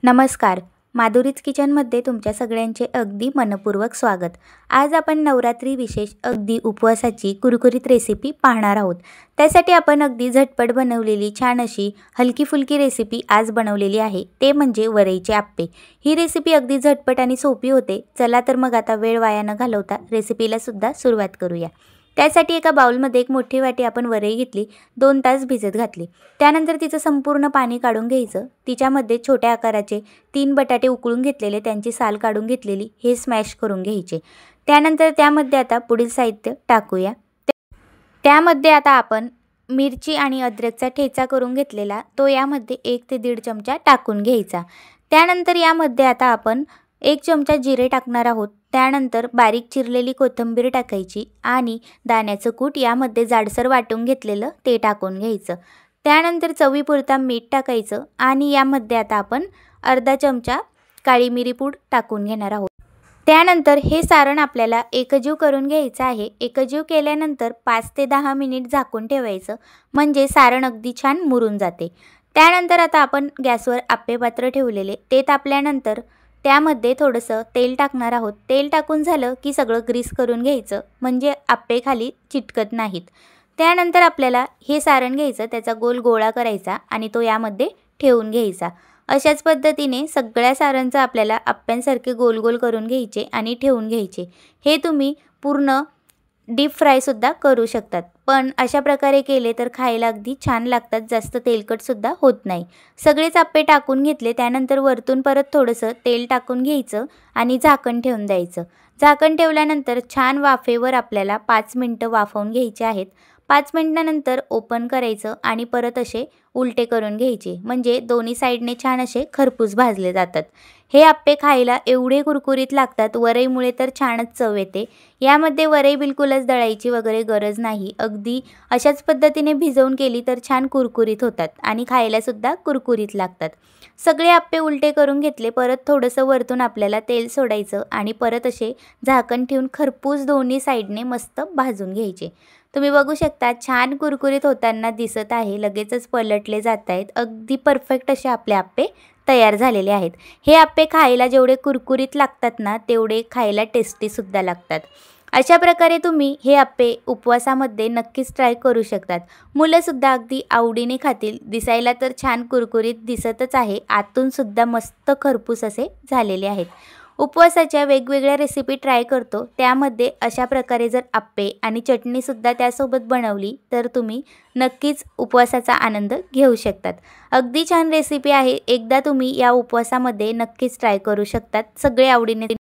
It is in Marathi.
नमस्कार. माधुरीज किचनमध्ये तुमच्या सगळ्यांचे अगदी मनपूर्वक स्वागत. आज आपण नवरात्री विशेष अगदी उपवासाची कुरकुरीत रेसिपी पाहणार आहोत. त्यासाठी आपण अगदी झटपट बनवलेली छान अशी हलकी फुलकी रेसिपी आज बनवलेली आहे, ते म्हणजे वरईचे आप्पे. ही रेसिपी अगदी झटपट आणि सोपी होते. चला तर मग आता वेळ वाया न घालवता रेसिपीला सुद्धा सुरुवात करूया. त्यासाठी एका बाउलमध्ये एक मोठी वाटी आपण वरई घेतली, 2 तास भिजत घातली. त्यानंतर तिचं संपूर्ण पाणी काढून घ्यायचं. तिच्यामध्ये छोट्या आकाराचे 3 बटाटे उकळून घेतलेले, त्यांची साल काढून घेतलेली, हे स्मॅश करून घ्यायचे. त्यानंतर त्यामध्ये आता पुढील साहित्य टाकूया. त्यामध्ये आता आपण मिरची आणि अद्रकचा ठेचा करून घेतलेला तो यामध्ये 1 ते 1.5 चमचा टाकून घ्यायचा. त्यानंतर यामध्ये आता आपण 1 चमचा जिरे टाकणार आहोत. त्यानंतर बारीक चिरलेली कोथिंबीर टाकायची आणि दाण्याचं कूट यामध्ये जाडसर वाटून घेतलेलं ते टाकून घ्यायचं. त्यानंतर चवीपुरता मीठ टाकायचं आणि यामध्ये आता आपण अर्धा चमचा काळी मिरी पूड टाकून घेणार आहोत. त्यानंतर हे सारण आपल्याला एकजीव करून घ्यायचं आहे. एकजीव केल्यानंतर 5 ते 10 मिनिट झाकून ठेवायचं, म्हणजे सारण अगदी छान मुरून जाते. त्यानंतर आता आपण गॅसवर आप्पे पात्र ठेवलेले ते तापल्यानंतर त्यामध्ये थोडंसं तेल टाकणार आहोत. तेल टाकून झालं की सगळं ग्रीस करून घ्यायचं, म्हणजे आप्पे खाली चिटकत नाहीत. त्यानंतर आपल्याला हे सारण घ्यायचं, त्याचा गोल गोळा करायचा आणि तो यामध्ये ठेवून घ्यायचा. अशाच पद्धतीने सगळ्या सारणचं आपल्याला आप्प्यांसारखे गोल गोल करून घ्यायचे आणि ठेवून घ्यायचे. हे तुम्ही पूर्ण डीप फ्रायसुद्धा करू शकतात, पण अशा प्रकारे केले तर खायला अगदी छान लागतात, जास्त तेलकटसुद्धा होत नाही. सगळेच आप्पे टाकून घेतले. त्यानंतर वरतून परत थोडंसं तेल टाकून घ्यायचं आणि झाकण ठेवून द्यायचं. झाकण ठेवल्यानंतर छान वाफेवर आपल्याला 5 मिनटं वाफवून घ्यायचे आहेत. 5 मिनटानंतर ओपन करायचं आणि परत असे उलटे करून घ्यायचे, म्हणजे दोन्ही साईडने छान असे खरपूस भाजले जातात. हे आप्पे खायला एवढे कुरकुरीत लागतात, वरईमुळे तर छानच चव येते. यामध्ये वरई बिलकुलच दळायची वगैरे गरज नाही. अगदी अशाच पद्धतीने भिजवून केली तर छान कुरकुरीत होतात आणि खायलासुद्धा कुरकुरीत लागतात. सगळे आप्पे उलटे करून घेतले. परत थोडंसं वरतून आपल्याला तेल सोडायचं आणि परत असे झाकण ठेवून खरपूस दोन्ही साईडने मस्त भाजून घ्यायचे. तुम्ही बघू शकता छान कुरकुरीत होताना दिसत आहे. लगेचच पलटले जात आहेत. अगदी परफेक्ट असे आपले आप्पे तयार झालेले आहेत. हे आप्पे खायला जेवढे कुरकुरीत लागतात ना, तेवढे खायला टेस्टीसुद्धा लागतात. अशा प्रकारे तुम्ही हे आप्पे उपवासामध्ये नक्कीच ट्राय करू शकतात. मुलंसुद्धा अगदी आवडीने खातील. दिसायला तर छान कुरकुरीत दिसतच आहे, आतूनसुद्धा मस्त खरपूस असे झालेले आहेत. उपवासाच्या वेगवेगळ्या रेसिपी ट्राय करतो, त्यामध्ये अशा प्रकारे जर आप्पे आणि चटणीसुद्धा त्यासोबत बनवली तर तुम्ही नक्कीच उपवासाचा आनंद घेऊ शकतात. अगदी छान रेसिपी आहे. एकदा तुम्ही या उपवासामध्ये नक्कीच ट्राय करू शकतात. सगळे आवडीने